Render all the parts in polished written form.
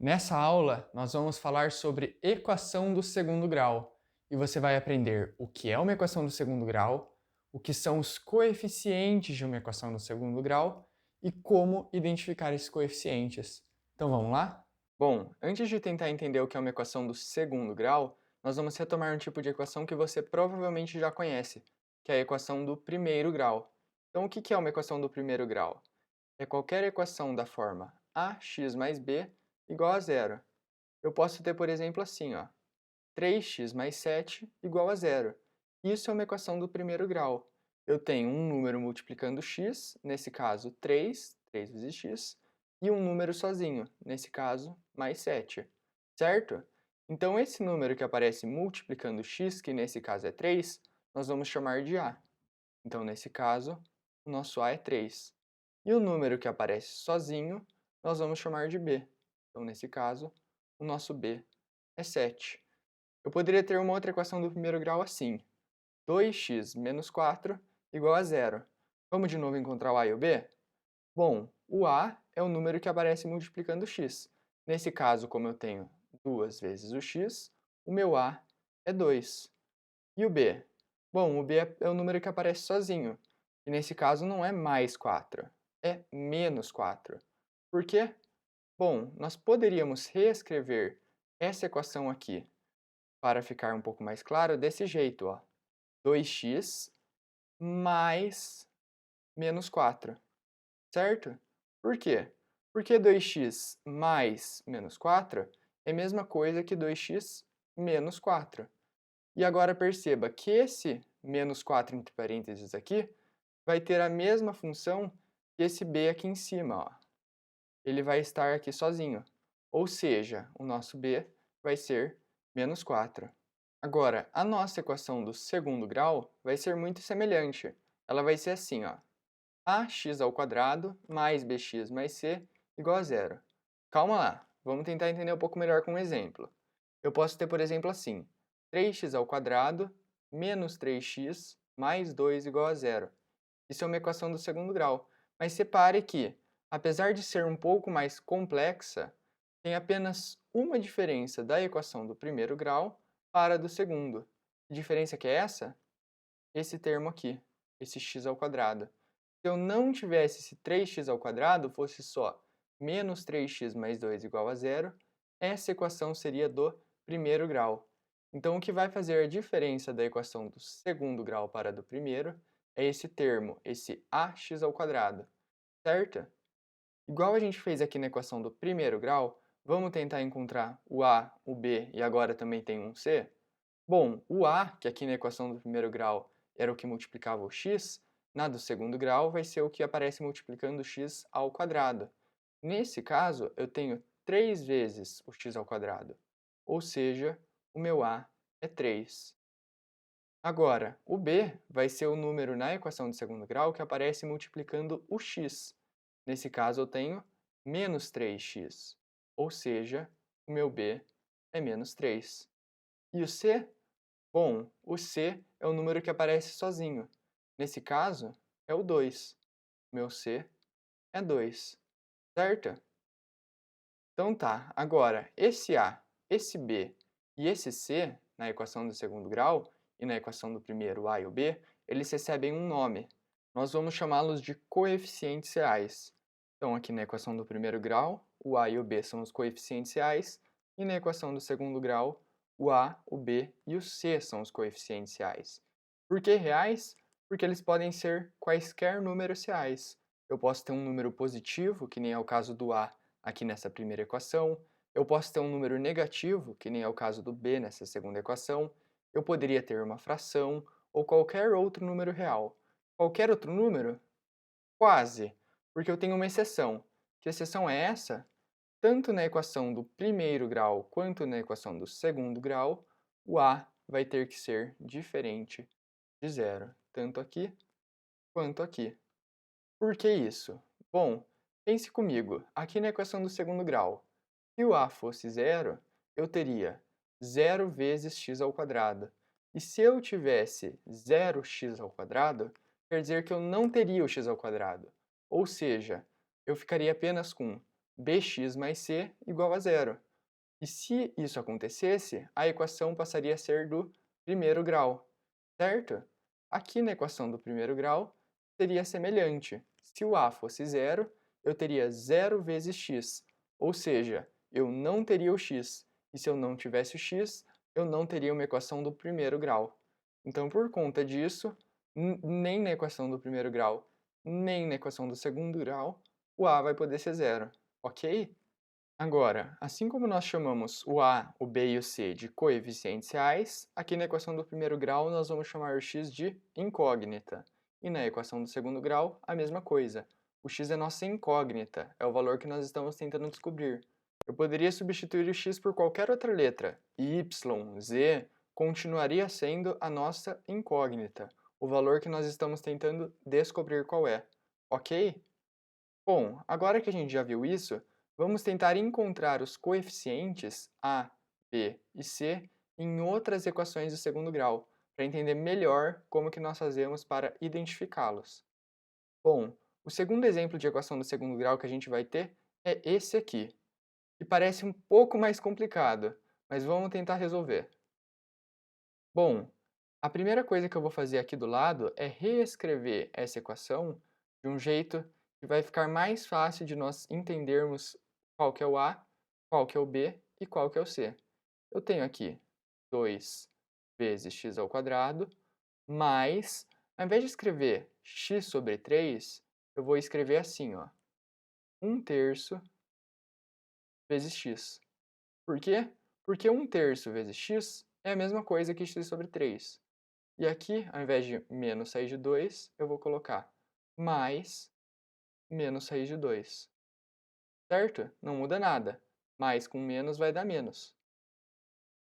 Nessa aula, nós vamos falar sobre equação do segundo grau e você vai aprender o que é uma equação do segundo grau, o que são os coeficientes de uma equação do segundo grau e como identificar esses coeficientes. Então vamos lá? Bom, antes de tentar entender o que é uma equação do segundo grau, nós vamos retomar um tipo de equação que você provavelmente já conhece, que é a equação do primeiro grau. Então o que é uma equação do primeiro grau? É qualquer equação da forma ax mais b igual a zero. Eu posso ter, por exemplo, assim, ó, 3x mais 7 igual a zero. Isso é uma equação do primeiro grau. Eu tenho um número multiplicando x, nesse caso 3 vezes x, e um número sozinho, nesse caso, mais 7, certo? Então, esse número que aparece multiplicando x, que nesse caso é 3, nós vamos chamar de a. Então, nesse caso, o nosso a é 3. E o número que aparece sozinho, nós vamos chamar de b. Então, nesse caso, o nosso b é 7. Eu poderia ter uma outra equação do primeiro grau assim: 2x menos 4 igual a zero. Vamos de novo encontrar o a e o b? Bom, o a é o número que aparece multiplicando x. Nesse caso, como eu tenho 2 vezes o x, o meu a é 2. E o b? Bom, o b é o número que aparece sozinho. E nesse caso não é mais 4, é menos 4. Por quê? Bom, nós poderíamos reescrever essa equação aqui para ficar um pouco mais claro desse jeito, ó. 2x mais menos 4, certo? Por quê? Porque 2x mais menos 4 é a mesma coisa que 2x menos 4. E agora perceba que esse menos 4 entre parênteses aqui vai ter a mesma função que esse b aqui em cima, ó. Ele vai estar aqui sozinho. Ou seja, o nosso b vai ser menos 4. Agora, a nossa equação do segundo grau vai ser muito semelhante. Ela vai ser assim, ó: ax ao quadrado mais bx mais c igual a zero. Calma lá, vamos tentar entender um pouco melhor com um exemplo. Eu posso ter, por exemplo, assim: 3x ao quadrado menos 3x mais 2 igual a zero. Isso é uma equação do segundo grau. Mas separe que, apesar de ser um pouco mais complexa, tem apenas uma diferença da equação do primeiro grau para a do segundo. Que diferença que é essa? Esse termo aqui, esse x ao quadrado. Se eu não tivesse esse 3x ao quadrado, fosse só menos 3x mais 2 igual a zero, essa equação seria do primeiro grau. Então, o que vai fazer a diferença da equação do segundo grau para a do primeiro é esse termo, esse ax ao quadrado, certo? Igual a gente fez aqui na equação do primeiro grau, vamos tentar encontrar o a, o b e agora também tem um c? Bom, o a, que aqui na equação do primeiro grau era o que multiplicava o x, na do segundo grau vai ser o que aparece multiplicando o x ao quadrado. Nesse caso, eu tenho 3 vezes o x ao quadrado, ou seja, o meu a é 3. Agora, o b vai ser o número na equação de segundo grau que aparece multiplicando o x. Nesse caso, eu tenho menos 3x, ou seja, o meu b é menos 3. E o c? Bom, o c é o número que aparece sozinho. Nesse caso, é o 2. Meu c é 2, certo? Então tá, agora, esse a, esse b e esse c, na equação do segundo grau, e na equação do primeiro a e o b, eles recebem um nome. Nós vamos chamá-los de coeficientes reais. Então, aqui na equação do primeiro grau, o a e o b são os coeficientes reais, e na equação do segundo grau, o a, o b e o c são os coeficientes reais. Por que reais? Porque eles podem ser quaisquer números reais. Eu posso ter um número positivo, que nem é o caso do a, aqui nessa primeira equação. Eu posso ter um número negativo, que nem é o caso do b nessa segunda equação. Eu poderia ter uma fração ou qualquer outro número real. Qualquer outro número? Quase, porque eu tenho uma exceção. Que exceção é essa? Tanto na equação do primeiro grau quanto na equação do segundo grau, o a vai ter que ser diferente de zero, tanto aqui quanto aqui. Por que isso? Bom, pense comigo, aqui na equação do segundo grau, se o a fosse zero, eu teria zero vezes x ao quadrado. E se eu tivesse 0x ao quadrado, quer dizer que eu não teria o x ao quadrado. Ou seja, eu ficaria apenas com bx mais c igual a zero. E se isso acontecesse, a equação passaria a ser do primeiro grau, certo? Aqui na equação do primeiro grau seria semelhante. Se o a fosse zero, eu teria zero vezes x, ou seja, eu não teria o x. E se eu não tivesse o x, eu não teria uma equação do primeiro grau. Então, por conta disso, nem na equação do primeiro grau, nem na equação do segundo grau, o a vai poder ser zero, ok? Agora, assim como nós chamamos o a, o b e o c de coeficientes reais, aqui na equação do primeiro grau nós vamos chamar o x de incógnita. E na equação do segundo grau, a mesma coisa. O x é nossa incógnita, é o valor que nós estamos tentando descobrir. Eu poderia substituir o x por qualquer outra letra, e y, z, continuaria sendo a nossa incógnita, o valor que nós estamos tentando descobrir qual é, ok? Bom, agora que a gente já viu isso, vamos tentar encontrar os coeficientes a, b e c em outras equações do segundo grau, para entender melhor como que nós fazemos para identificá-los. Bom, o segundo exemplo de equação do segundo grau que a gente vai ter é esse aqui, que parece um pouco mais complicado, mas vamos tentar resolver. Bom, a primeira coisa que eu vou fazer aqui do lado é reescrever essa equação de um jeito que vai ficar mais fácil de nós entendermos qual que é o a, qual que é o b e qual que é o c. Eu tenho aqui 2 vezes x ao quadrado, mais, ao invés de escrever x sobre 3, eu vou escrever assim, ó, 1/3 vezes x. Por quê? Porque 1/3 vezes x é a mesma coisa que x sobre 3. E aqui, ao invés de menos raiz de 2, eu vou colocar mais menos raiz de 2. Certo? Não muda nada. Mais com menos vai dar menos.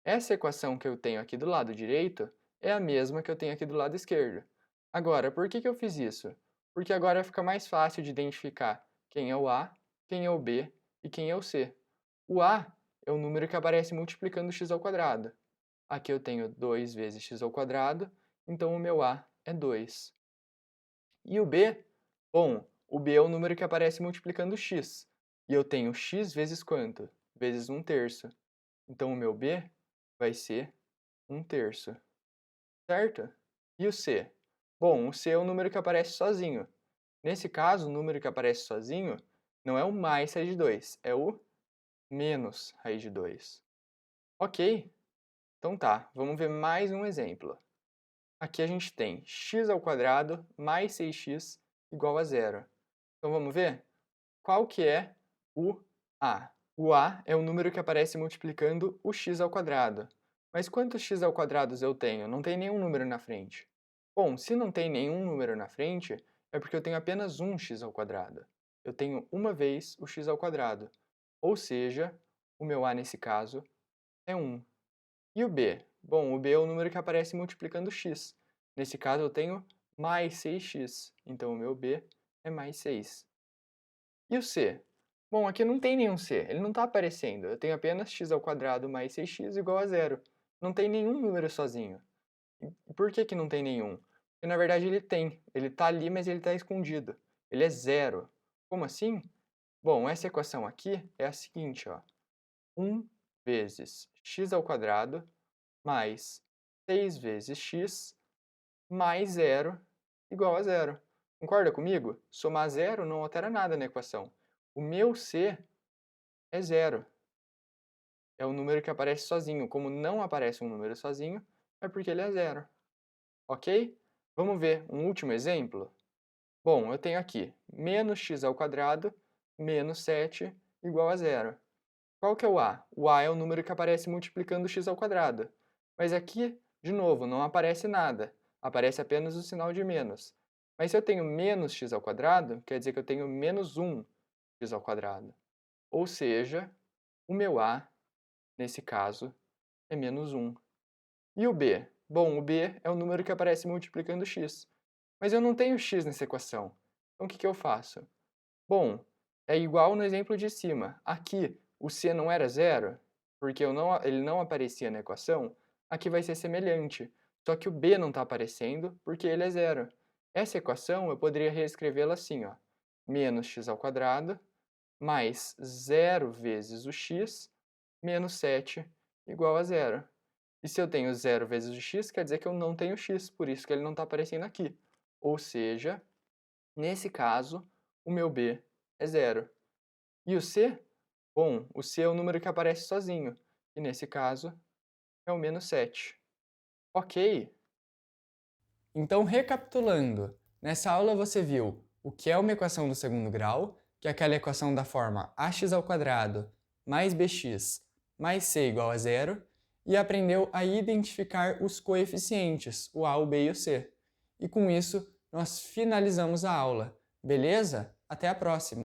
Essa equação que eu tenho aqui do lado direito é a mesma que eu tenho aqui do lado esquerdo. Agora, por que eu fiz isso? Porque agora fica mais fácil de identificar quem é o a, quem é o b e quem é o c. O a é o número que aparece multiplicando x ao quadrado. Aqui eu tenho 2 vezes x ao quadrado, então o meu a é 2. E o b? Bom, o b é o número que aparece multiplicando x. E eu tenho x vezes quanto? Vezes 1/3. Então o meu b vai ser 1/3. Certo? E o c? Bom, o c é o número que aparece sozinho. Nesse caso, o número que aparece sozinho não é o mais raiz de 2, é o menos raiz de 2. Ok? Então tá, vamos ver mais um exemplo. Aqui a gente tem x ao quadrado mais 6x igual a zero. Então vamos ver? Qual que é o a? O a é o número que aparece multiplicando o x ao quadrado. Mas quantos x ao quadrado eu tenho? Não tem nenhum número na frente. Bom, se não tem nenhum número na frente, é porque eu tenho apenas um x ao quadrado. Eu tenho uma vez o x ao quadrado. Ou seja, o meu a nesse caso é 1. E o b? Bom, o b é o número que aparece multiplicando x. Nesse caso, eu tenho mais 6x. Então, o meu b é mais 6. E o c? Bom, aqui não tem nenhum c. Ele não está aparecendo. Eu tenho apenas x ao quadrado mais 6x igual a zero. Não tem nenhum número sozinho. E por que não tem nenhum? Porque, na verdade, ele tem. Ele está ali, mas ele está escondido. Ele é zero. Como assim? Bom, essa equação aqui é a seguinte, ó. 1 vezes x ao quadrado mais 6 vezes x mais zero igual a zero. Concorda comigo? Somar zero não altera nada na equação. O meu c é zero. É o número que aparece sozinho. Como não aparece um número sozinho, é porque ele é zero. Ok? Vamos ver um último exemplo? Bom, eu tenho aqui menos x ao quadrado menos 7 igual a zero. Qual que é o a? O a é o número que aparece multiplicando x ao quadrado. Mas aqui, de novo, não aparece nada. Aparece apenas o sinal de menos. Mas se eu tenho menos x ao quadrado, quer dizer que eu tenho menos 1 x ao quadrado. Ou seja, o meu a, nesse caso, é menos 1. E o b? Bom, o b é o número que aparece multiplicando x. Mas eu não tenho x nessa equação. Então o que eu faço? Bom, é igual no exemplo de cima. Aqui, o c não era zero, porque ele não aparecia na equação. Aqui vai ser semelhante, só que o b não está aparecendo porque ele é zero. Essa equação eu poderia reescrevê-la assim, ó, menos x ao quadrado mais 0 vezes o x menos 7 igual a 0. E se eu tenho 0 vezes o x, quer dizer que eu não tenho x, por isso que ele não está aparecendo aqui. Ou seja, nesse caso, o meu b é 0. E o c? Bom, o c é o número que aparece sozinho, e nesse caso é o menos 7. Ok? Então, recapitulando, nessa aula você viu o que é uma equação do segundo grau, que é aquela equação da forma ax² mais bx mais c igual a 0, e aprendeu a identificar os coeficientes, o a, o b e o c. E com isso, nós finalizamos a aula. Beleza? Até a próxima!